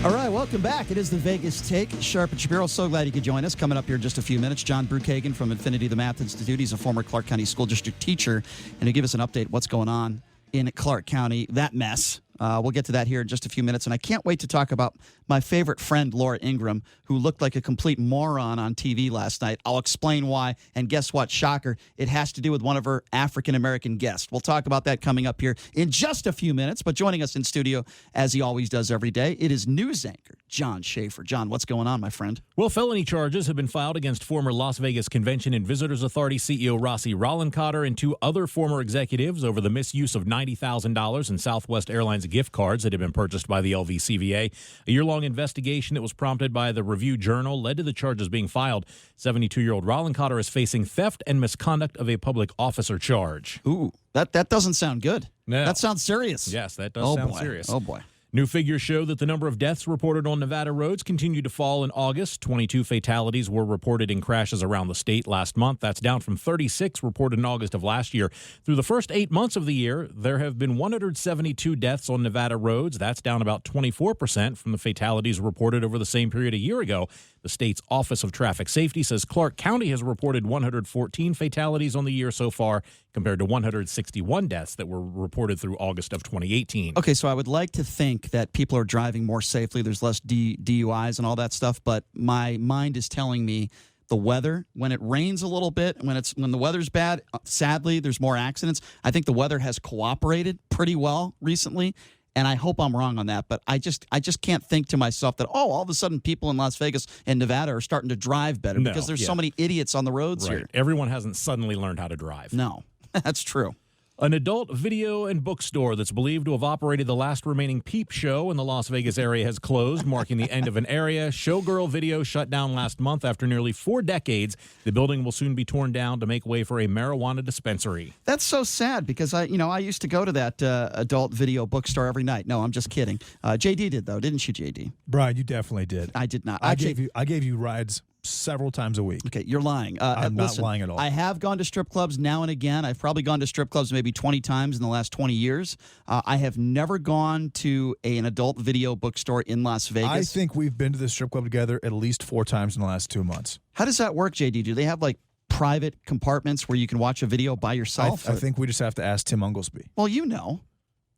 All right, welcome back. It is the Vegas Take. Sharp and Shapiro, so glad you could join us. Coming up here in just a few minutes, John Bruchhagen from Infinity the Math Institute. He's a former Clark County School District teacher, and he'll give us an update what's going on in Clark County, that mess. We'll get to that here in just a few minutes, and I can't wait to talk about my favorite friend, Laura Ingraham, who looked like a complete moron on TV last night. I'll explain why, and guess what? Shocker, it has to do with one of her African-American guests. We'll talk about that coming up here in just a few minutes, but joining us in studio, as he always does every day, it is news anchor John Schaefer. John, what's going on, my friend? Well, felony charges have been filed against former Las Vegas Convention and Visitors Authority CEO Rossi Rollencotter and two other former executives over the misuse of $90,000 in Southwest Airlines gift cards that had been purchased by the LVCVA. A year-long investigation that was prompted by the Review Journal led to the charges being filed. 72-year-old Rollencotter is facing theft and misconduct of a public officer charge. Ooh, that doesn't sound good. No. That sounds serious. Yes, that does sound boy. serious. Oh, boy. New figures show that the number of deaths reported on Nevada roads continued to fall in August. 22 fatalities were reported in crashes around the state last month. That's down from 36 reported in August of last year. Through the first 8 months of the year, there have been 172 deaths on Nevada roads. That's down about 24% from the fatalities reported over the same period a year ago. The state's Office of Traffic Safety says Clark County has reported 114 fatalities on the year so far, compared to 161 deaths that were reported through August of 2018. Okay, so I would like to think that people are driving more safely. There's less DUIs and all that stuff, but my mind is telling me the weather, when it rains a little bit, when the weather's bad, sadly, there's more accidents. I think the weather has cooperated pretty well recently. And I hope I'm wrong on that, but I just can't think to myself that, all of a sudden people in Las Vegas and Nevada are starting to drive better because there's so many idiots on the roads here. Everyone hasn't suddenly learned how to drive. No, that's true. An adult video and bookstore that's believed to have operated the last remaining Peep Show in the Las Vegas area has closed, marking the end of an area. Showgirl Video shut down last month after nearly 4 decades. The building will soon be torn down to make way for a marijuana dispensary. That's so sad because I used to go to that adult video bookstore every night. No, I'm just kidding. JD did though, didn't you, JD? Brian, you definitely did. I did not. I gave you rides several times a week. Okay, you're lying. I'm not lying at all. I have gone to strip clubs now and again. I've probably gone to strip clubs maybe 20 times in the last 20 years. I have never gone to an adult video bookstore in Las Vegas. I think we've been to the strip club together at least 4 times in the last 2 months. How does that work, JD? Do they have like private compartments where you can watch a video by yourself? I think we just have to ask Tim Unglesby. Well, you know.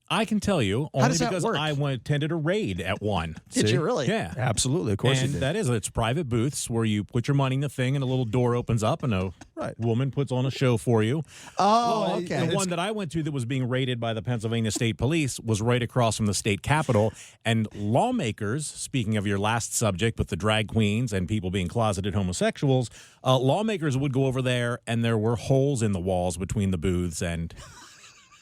I can tell you only because I attended a raid at one. Did you really? Yeah. Absolutely. Of course you and did. it's private booths where you put your money in the thing and a little door opens up and a woman puts on a show for you. Oh, okay. The one that I went to that was being raided by the Pennsylvania State Police was right across from the state capitol. And lawmakers, speaking of your last subject with the drag queens and people being closeted homosexuals, lawmakers would go over there and there were holes in the walls between the booths and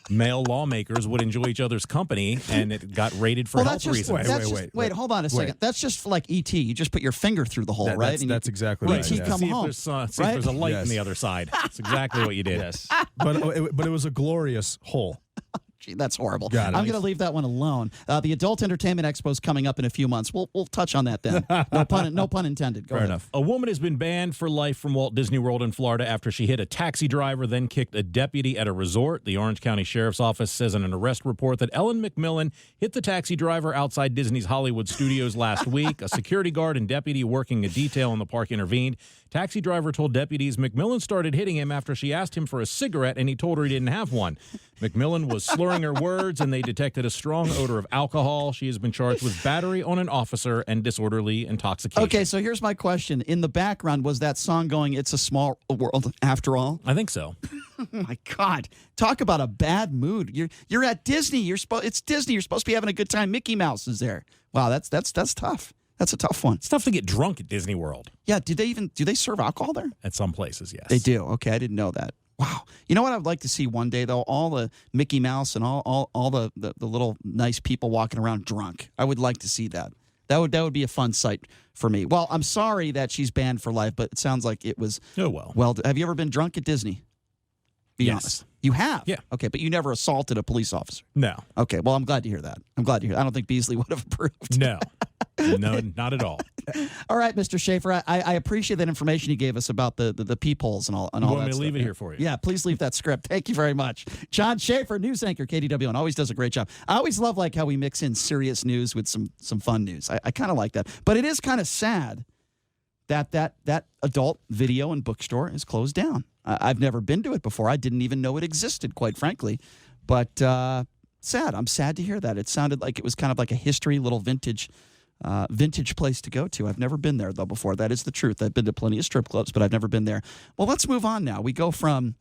male lawmakers would enjoy each other's company, and it got raided for health reasons. Wait, hold on a second. That's just like E.T. You just put your finger through the hole, right? That's exactly right. E.T. come home. See if there's a light on the other side. That's exactly what you did. Yes. But it was a glorious hole. Gee, that's horrible. I'm going to leave that one alone. The Adult Entertainment Expo is coming up in a few months. We'll touch on that then. No pun intended. Go Fair ahead. enough. A woman has been banned for life from Walt Disney World in Florida after she hit a taxi driver, then kicked a deputy at a resort. The Orange County Sheriff's Office says in an arrest report that Ellen McMillan hit the taxi driver outside Disney's Hollywood Studios last week. A security guard and deputy working a detail in the park intervened. Taxi driver told deputies McMillan started hitting him after she asked him for a cigarette and he told her he didn't have one. McMillan was slurring her words and they detected a strong odor of alcohol. She has been charged with battery on an officer and disorderly intoxication. Okay, so here's my question. In the background, was that song going, It's a Small World After All? I think so. Oh, my God. Talk about a bad mood. You're at Disney. It's Disney. You're supposed to be having a good time. Mickey Mouse is there. Wow, that's tough. That's a tough one. It's tough to get drunk at Disney World. Yeah, do they serve alcohol there? At some places, yes. They do. Okay, I didn't know that. Wow. You know what I'd like to see one day, though? All the Mickey Mouse and all the little nice people walking around drunk. I would like to see that. That would be a fun sight for me. Well, I'm sorry that she's banned for life, but it sounds like it was. Oh, well. Well, have you ever been drunk at Disney? Be honest. You have? Yeah. Okay, but you never assaulted a police officer? No. Okay, well, I'm glad to hear that. I don't think Beasley would have approved. No. No, not at all. All right, Mr. Schaefer, I appreciate that information you gave us about the peepholes and all You that want me to stuff. leave it here for you? Yeah, please leave that script. Thank you very much. John Schaefer, news anchor, KDWN, always does a great job. I always love how we mix in serious news with some fun news. I kind of like that. But it is kind of sad that adult video and bookstore is closed down. I've never been to it before. I didn't even know it existed, quite frankly. But sad. I'm sad to hear that. It sounded like it was kind of like a history, little vintage place to go to. I've never been there, though, before. That is the truth. I've been to plenty of strip clubs, but I've never been there. Well, let's move on now. We go from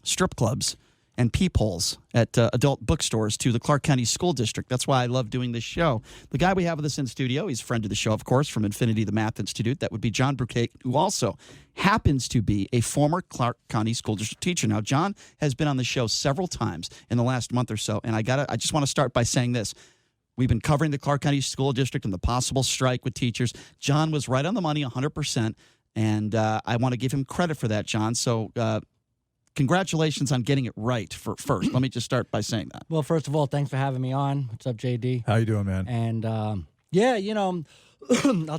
strip clubs and peepholes at adult bookstores to the Clark County School District. That's why I love doing this show. The guy we have with us in studio, he's a friend of the show, of course, from Infinity, the Math Institute. That would be John Bruchhagen, who also happens to be a former Clark County School District teacher. Now, John has been on the show several times in the last month or so, and I just want to start by saying this. We've been covering the Clark County School District and the possible strike with teachers. John was right on the money 100%, and I want to give him credit for that, John. So congratulations on getting it right first. Let me just start by saying that. Well, first of all, thanks for having me on. What's up, JD? How you doing, man? And, I'll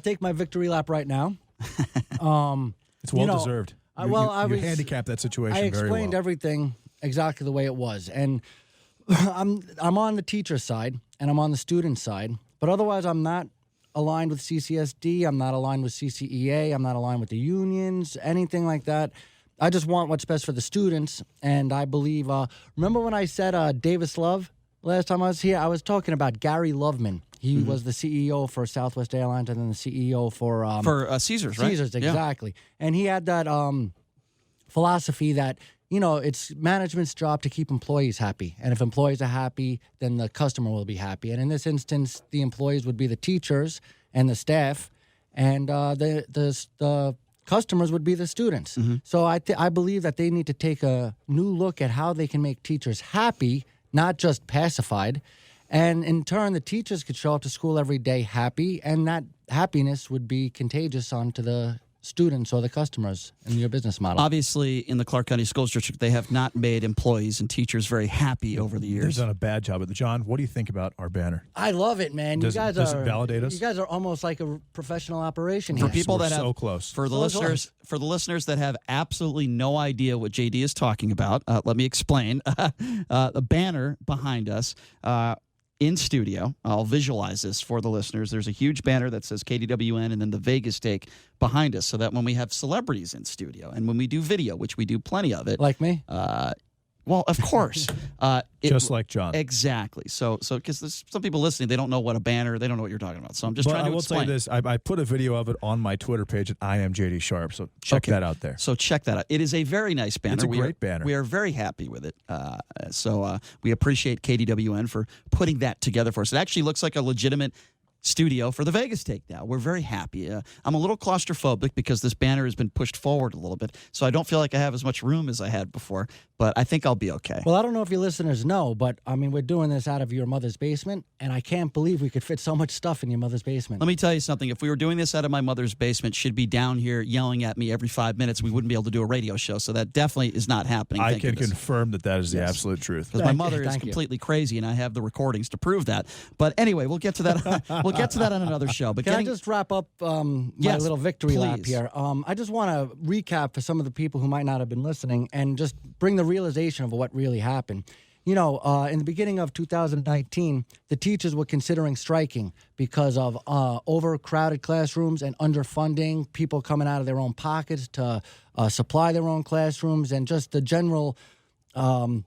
take my victory lap right now. It's well-deserved. You handicapped that situation I very well. explained everything exactly the way it was. And I'm on the teacher side, and I'm on the student side. But otherwise, I'm not aligned with CCSD. I'm not aligned with CCEA. I'm not aligned with the unions, anything like that. I just want what's best for the students, and I believe, remember when I said Davis Love last time I was here? I was talking about Gary Loveman. He was the CEO for Southwest Airlines and then the CEO for Caesars, right? Caesars, exactly. Yeah. And he had that philosophy that, it's management's job to keep employees happy. And if employees are happy, then the customer will be happy. And in this instance, the employees would be the teachers and the staff, and the customers would be the students. Mm-hmm. So I believe that they need to take a new look at how they can make teachers happy, not just pacified. And in turn, the teachers could show up to school every day happy, and that happiness would be contagious onto the students or the customers in your business model. Obviously, in the Clark County School District, they have not made employees and teachers very happy over the years. They've done a bad job of it. John, what do you think about our banner? I love it, man. Does it validate us? You guys are almost like a professional operation For here. people that have so close. For the listeners that have absolutely no idea what JD is talking about, let me explain. The banner behind us. In studio, I'll visualize this for the listeners. There's a huge banner that says KDWN and then the Vegas Take behind us, so that when we have celebrities in studio and when we do video, which we do plenty of it. Like me? Well, of course. Just like John. Exactly. So because there's some people listening, they don't know what a banner, they don't know what you're talking about. So I'm just trying to explain. I will say this. I put a video of it on my Twitter page at I am JD Sharp, so check that out there. So check that out. It is a very nice banner. It's a great banner. We are very happy with it. So we appreciate KDWN for putting that together for us. It actually looks like a legitimate studio for the Vegas Take now. We're very happy. I'm a little claustrophobic because this banner has been pushed forward a little bit, so I don't feel like I have as much room as I had before, but I think I'll be okay. Well, I don't know if your listeners know, but, we're doing this out of your mother's basement, and I can't believe we could fit so much stuff in your mother's basement. Let me tell you something. If we were doing this out of my mother's basement, she'd be down here yelling at me every 5 minutes. We wouldn't be able to do a radio show, so that definitely is not happening. I can confirm that is the absolute truth. Because my mother is completely crazy, and I have the recordings to prove that. But anyway, we'll get to that. We'll get to that on another show. But Can I just wrap up my little victory lap here? I just want to recap for some of the people who might not have been listening and just bring the realization of what really happened. In the beginning of 2019, the teachers were considering striking because of overcrowded classrooms and underfunding, people coming out of their own pockets to supply their own classrooms, and just the general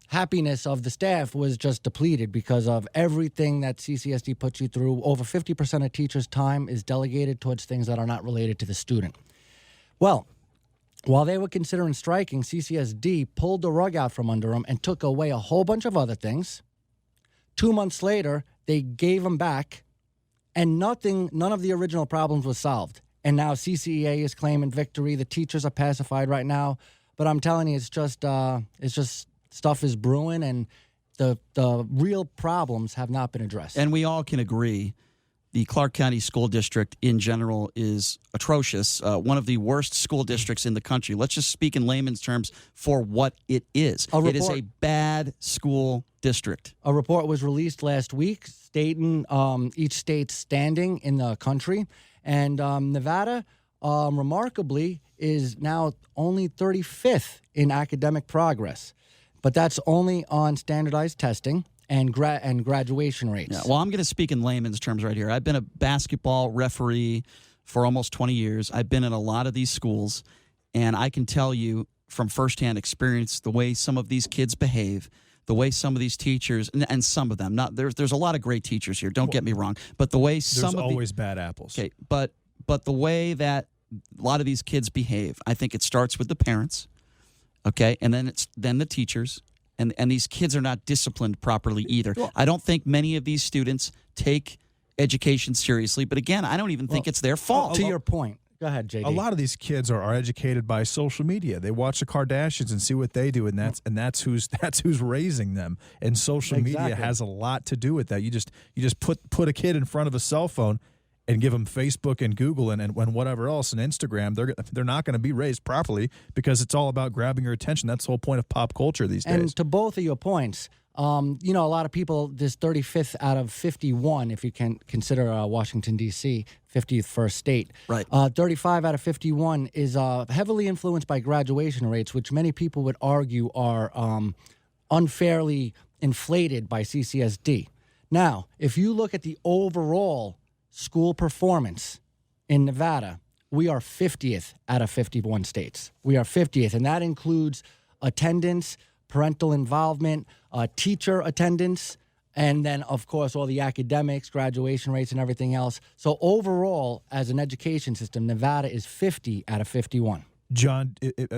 happiness of the staff was just depleted because of everything that CCSD puts you through. Over 50% of teachers' time is delegated towards things that are not related to the student. Well, while they were considering striking, CCSD pulled the rug out from under them and took away a whole bunch of other things. 2 months later, they gave them back, and none of the original problems was solved. And now CCEA is claiming victory. The teachers are pacified right now. But I'm telling you, it's just stuff is brewing, and the real problems have not been addressed. And we all can agree the Clark County School District in general is atrocious, one of the worst school districts in the country. Let's just speak in layman's terms for what it is. It is a bad school district. A report was released last week stating each state's standing in the country. And Nevada, remarkably, is now only 35th in academic progress. But that's only on standardized testing and graduation rates. Yeah, well, I'm going to speak in layman's terms right here. I've been a basketball referee for almost 20 years. I've been in a lot of these schools, and I can tell you from firsthand experience the way some of these kids behave, the way some of these teachers, and some of them, not there's a lot of great teachers here, don't get me wrong, but the way there's always bad apples. Okay, but the way that a lot of these kids behave, I think it starts with the parents, okay, and then the teachers, and these kids are not disciplined properly either. Well, I don't think many of these students take education seriously, but again, I don't even think it's their fault. To your point. Go ahead, JD. A lot of these kids are educated by social media. They watch the Kardashians and see what they do, and that's who's raising them. And social media has a lot to do with that. You just put a kid in front of a cell phone and give them Facebook and Google and whatever else and Instagram. They're not going to be raised properly because it's all about grabbing your attention. That's the whole point of pop culture these days. And to both of your points, a lot of people, this 35th out of 51, if you can consider Washington, D.C., 51st state. Right. 35 out of 51 is heavily influenced by graduation rates, which many people would argue are unfairly inflated by CCSD. Now, if you look at the overall school performance in Nevada, we are 50th out of 51 states. We are 50th, and that includes attendance, parental involvement, teacher attendance, and then, of course, all the academics, graduation rates, and everything else. So overall, as an education system, Nevada is 50 out of 51. John,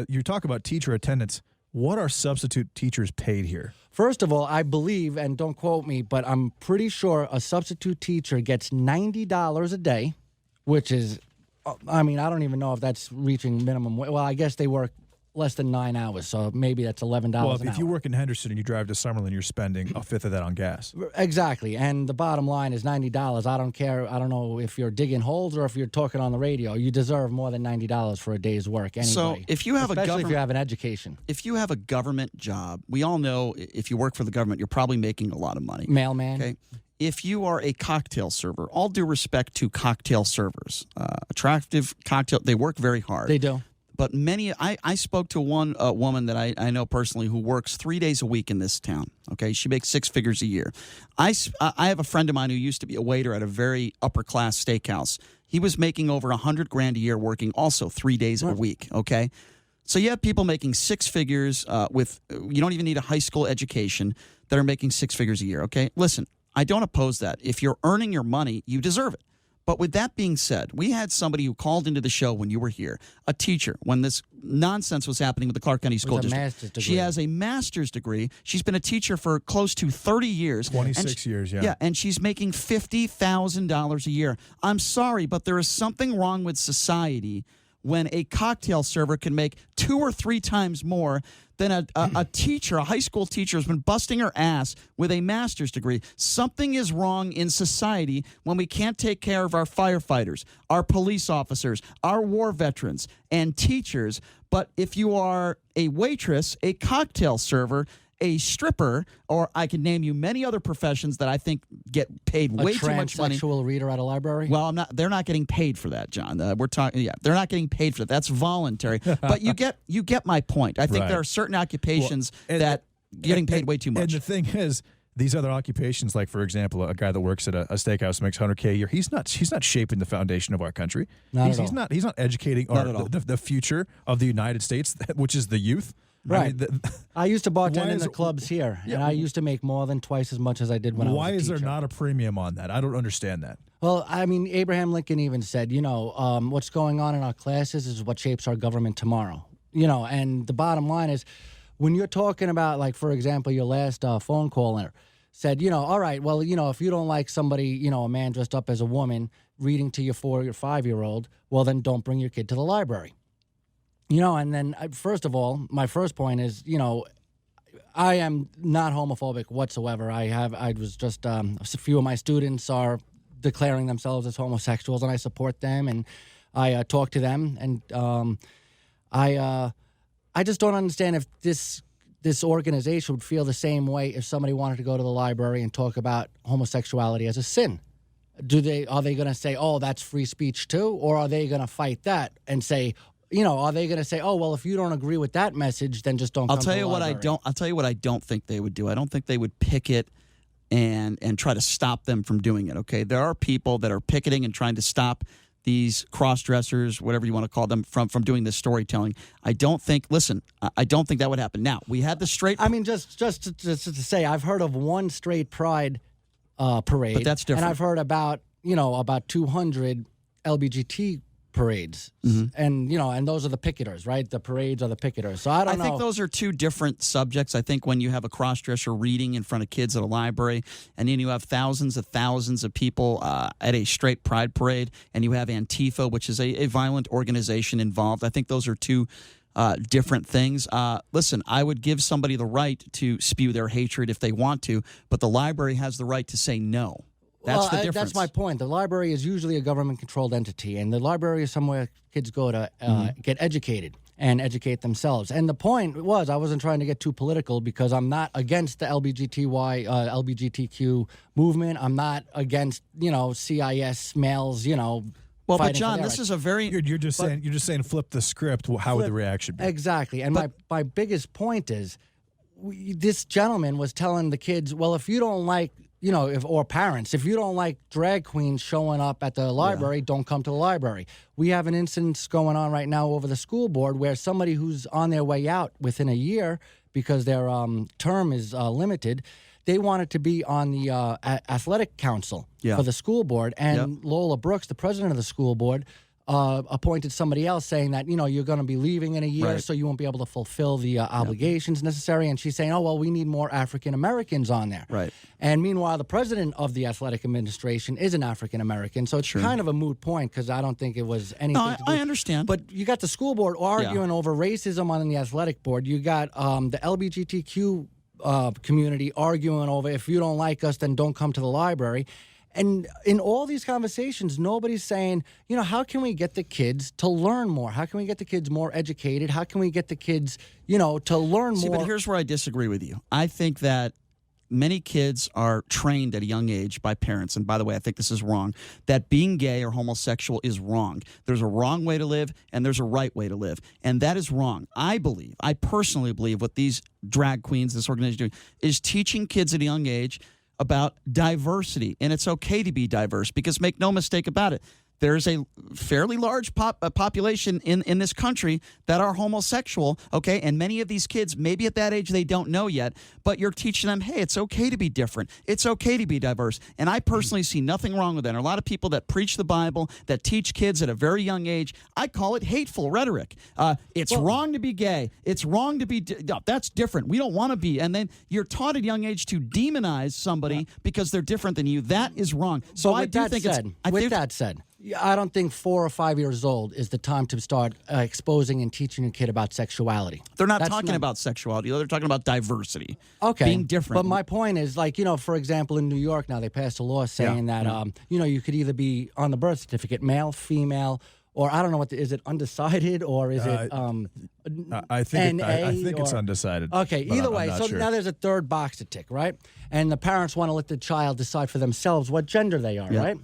you talk about teacher attendance. What are substitute teachers paid here? First of all, I believe, and don't quote me, but I'm pretty sure a substitute teacher gets $90 a day, which is, I don't even know if that's reaching minimum. Well, I guess they work less than 9 hours, so maybe that's $11 an hour. Well, if you work in Henderson and you drive to Summerlin, you're spending a fifth of that on gas. Exactly, and the bottom line is $90. I don't care. I don't know if you're digging holes or if you're talking on the radio. You deserve more than $90 for a day's work anyway. So if you have especially if you have an education. If you have a government job, we all know if you work for the government, you're probably making a lot of money. Mailman. Okay. If you are a cocktail server, all due respect to cocktail servers, attractive cocktail, they work very hard. They do. But I spoke to one woman that I know personally who works 3 days a week in this town. Okay, she makes six figures a year. I have a friend of mine who used to be a waiter at a very upper class steakhouse. He was making over $100,000 a year, working also 3 days a week. Okay, so you have people making six figures with you don't even need a high school education that are making six figures a year. Okay, listen, I don't oppose that. If you're earning your money, you deserve it. But with that being said, we had somebody who called into the show when you were here, a teacher, when this nonsense was happening with the Clark County School District. She has a master's degree. She's been a teacher for close to 30 years. 26 years, yeah. Yeah, and she's making $50,000 a year. I'm sorry, but there is something wrong with society when a cocktail server can make 2 or 3 times more than a teacher, a high school teacher has been busting her ass with a master's degree. Something is wrong in society when we can't take care of our firefighters, our police officers, our war veterans, and teachers. But if you are a waitress, a cocktail server, a stripper, or I can name you many other professions that I think get paid way too much money. A transsexual reader at a library? Well, they're not getting paid for that, John. We're talking. Yeah, they're not getting paid for that. That's voluntary. But you get my point. I think there are certain occupations that getting paid way too much. And the thing is, these other occupations, like for example, a guy that works at a steakhouse makes $100K a year. He's not shaping the foundation of our country. He's not educating the future of the United States, which is the youth. Right. I used to bartend in the clubs here, and I used to make more than twice as much as I did when I was a teacher. Why is there not a premium on that? I don't understand that. Well, Abraham Lincoln even said, what's going on in our classes is what shapes our government tomorrow. And the bottom line is, when you're talking about, like, for example, your last phone caller said, all right, well, if you don't like somebody, a man dressed up as a woman reading to your 4 or 5-year-old, well, then don't bring your kid to the library. And then, first of all, my first point is, I am not homophobic whatsoever. I was just, a few of my students are declaring themselves as homosexuals, and I support them, and I talk to them, and I just don't understand if this organization would feel the same way if somebody wanted to go to the library and talk about homosexuality as a sin. Are they going to say, oh, that's free speech too? Or are they going to fight that and say, are they going to say, oh, well, if you don't agree with that message, then just don't come to the library? I'll tell you what I don't think they would do. I don't think they would picket and try to stop them from doing it, okay? There are people that are picketing and trying to stop these cross-dressers, whatever you want to call them, from doing this storytelling. I don't think that would happen. Now, we had the straight... I mean, just to say, I've heard of one straight pride parade. But that's different. And I've heard about 200 LBGT parades. Mm-hmm. And those are the picketers, right? The parades are the picketers. So I think those are two different subjects. I think when you have a cross-dresser reading in front of kids at a library, and then you have thousands of people at a straight pride parade, and you have Antifa, which is a violent organization involved, I think those are two different things. Listen, I would give somebody the right to spew their hatred if they want to, but the library has the right to say no. That's the difference. That's my point. The library is usually a government-controlled entity, and the library is somewhere kids go to get educated and educate themselves. And the point was, I wasn't trying to get too political because I'm not against the LGBTQ movement. I'm not against, CIS males, Well, but John, this is a very... You're just saying flip the script. How would the reaction be? Exactly. And my biggest point is, this gentleman was telling the kids, well, if you don't like... or parents, if you don't like drag queens showing up at the library, don't come to the library. We have an instance going on right now over the school board where somebody who's on their way out within a year because their term is limited, they wanted to be on the athletic council for the school board. And Lola Brooks, the president of the school board, appointed somebody else saying that, you're going to be leaving in a year, so you won't be able to fulfill the obligations necessary. And she's saying, oh, well, we need more African Americans on there. Right. And meanwhile, the president of the athletic administration is an African American. So it's kind of a moot point because I don't think it was anything to do. I understand. But you got the school board arguing over racism on the athletic board. You got the LGBTQ community arguing over, if you don't like us, then don't come to the library. And in all these conversations, nobody's saying, how can we get the kids to learn more? How can we get the kids more educated? How can we get the kids, to learn more? But here's where I disagree with you. I think that many kids are trained at a young age by parents, and by the way, I think this is wrong, that being gay or homosexual is wrong. There's a wrong way to live, and there's a right way to live, and that is wrong. I personally believe what these drag queens, this organization, doing is teaching kids at a young age about diversity, and it's okay to be diverse because make no mistake about it, there's a fairly large population in this country that are homosexual, okay? And many of these kids, maybe at that age, they don't know yet, but you're teaching them, hey, it's okay to be different. It's okay to be diverse. And I personally see nothing wrong with that. And a lot of people that preach the Bible, that teach kids at a very young age, I call it hateful rhetoric. It's wrong to be gay. It's wrong to be... No, that's different. We don't want to be. And then you're taught at a young age to demonize somebody because they're different than you. That is wrong. So I do think that said, I don't think 4 or 5 years old is the time to start exposing and teaching a kid about sexuality. They're not talking about sexuality. They're talking about diversity. Okay. Being different. But my point is, for example, in New York now, they passed a law saying that, you could either be on the birth certificate, male, female, or I don't know is it undecided or is it I think NA it's undecided. Okay, either way. So sure. now there's a third box to tick, right? And the parents want to let the child decide for themselves what gender they are, right?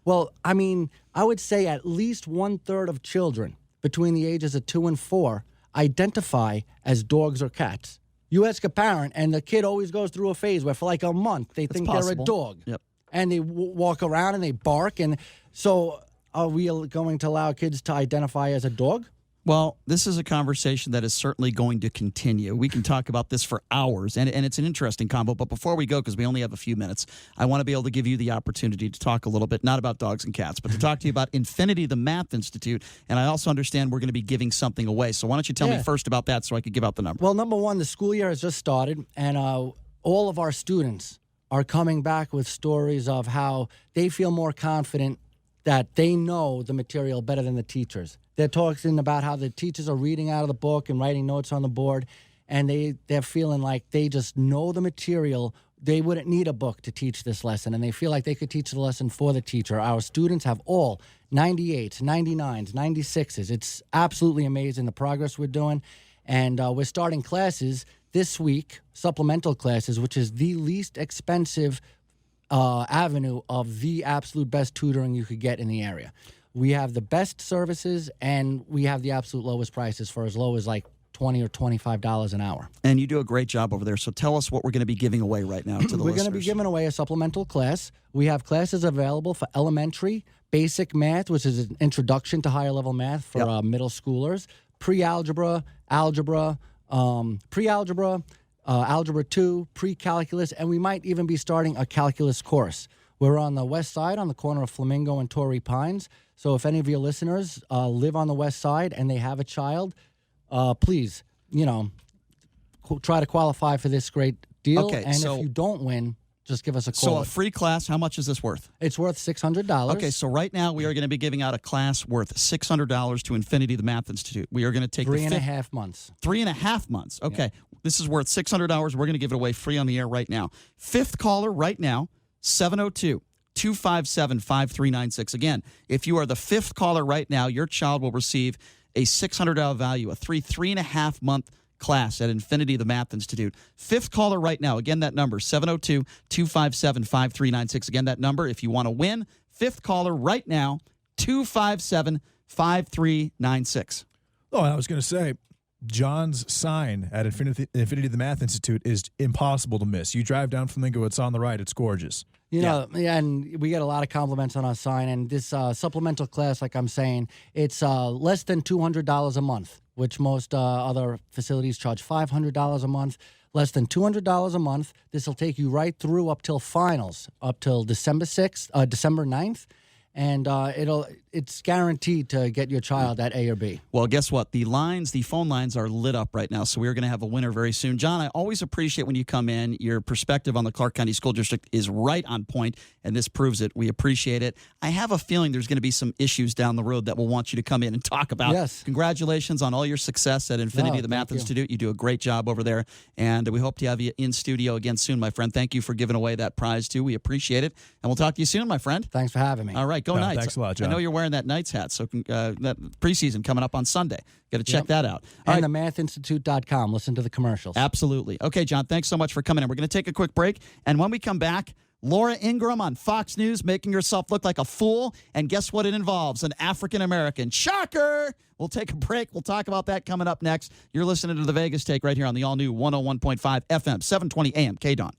Well, I mean, I would say at least 1/3 of children between the ages of 2 and 4 identify as dogs or cats. You ask a parent, and the kid always goes through a phase where for like a month they think they're a dog. Yep. And they walk around and they bark. And so are we going to allow kids to identify as a dog? Well, this is a conversation that is certainly going to continue. We can talk about this for hours, and it's an interesting combo. But before we go, because we only have a few minutes, I want to be able to give you the opportunity to talk a little bit, not about dogs and cats, but to talk to you about Infinity, the Math Institute. And I also understand we're going to be giving something away. So why don't you tell me first about that so I could give out the number? Well, number one, the school year has just started, and all of our students are coming back with stories of how they feel more confident that they know the material better than the teachers. They're talking about how the teachers are reading out of the book and writing notes on the board, and they're feeling like they just know the material. They wouldn't need a book to teach this lesson, and they feel like they could teach the lesson for the teacher. Our students have all 98s, 99s, 96s. It's absolutely amazing the progress we're doing, and we're starting classes this week, supplemental classes, which is the least expensive avenue of the absolute best tutoring you could get in the area. We have the best services, and we have the absolute lowest prices for as low as like $20 or $25 an hour. And you do a great job over there. So tell us what we're going to be giving away right now to the listeners. We're going to be giving away a supplemental class. We have classes available for elementary, basic math, which is an introduction to higher level math for middle schoolers, pre-algebra, algebra, pre-algebra, algebra 2, pre-calculus, and we might even be starting a calculus course. We're on the west side on the corner of Flamingo and Torrey Pines. So if any of your listeners live on the west side and they have a child, please, try to qualify for this great deal. Okay, and if you don't win, just give us a call. So a free class, how much is this worth? It's worth $600. Okay, so right now we are going to be giving out a class worth $600 to Infinity the Math Institute. We are going to take 3.5 months. 3.5 months. Okay, this is worth $600. We're going to give it away free on the air right now. Fifth caller right now, 702-257-5396. Again, if you are the fifth caller right now, your child will receive a $600 value, a 3.5 month class at Infinity the Math Institute. Fifth caller right now. Again, that number, 702-257-5396. Again, that number, if you want to win, fifth caller right now, 257-5396. Oh, I was going to say, John's sign at Infinity the Math Institute is impossible to miss. You drive down Flamingo, it's on the right. It's gorgeous. And we get a lot of compliments on our sign. And this supplemental class, like I'm saying, it's less than $200 a month, which most other facilities charge $500 a month. Less than $200 a month. This will take you right through up till finals, up till December 9th. And it's guaranteed to get your child at A or B. Well, guess what? The phone lines are lit up right now, so we're going to have a winner very soon. John, I always appreciate when you come in. Your perspective on the Clark County School District is right on point, and this proves it. We appreciate it. I have a feeling there's going to be some issues down the road that we'll want you to come in and talk about. Yes. Congratulations on all your success at Infinity the Math Institute. You do a great job over there, and we hope to have you in studio again soon, my friend. Thank you for giving away that prize, too. We appreciate it, and we'll talk to you soon, my friend. Thanks for having me. All right. Go Knights. Thanks a lot, John. I know you're wearing that Knights hat, so that preseason coming up on Sunday. Got to check that out. And themathinstitute.com. Listen to the commercials. Absolutely. Okay, John, thanks so much for coming in. We're going to take a quick break, and when we come back, Laura Ingraham on Fox News making yourself look like a fool, and guess what it involves? An African-American. Shocker! We'll take a break. We'll talk about that coming up next. You're listening to The Vegas Take right here on the all-new 101.5 FM, 720 AM, KDON.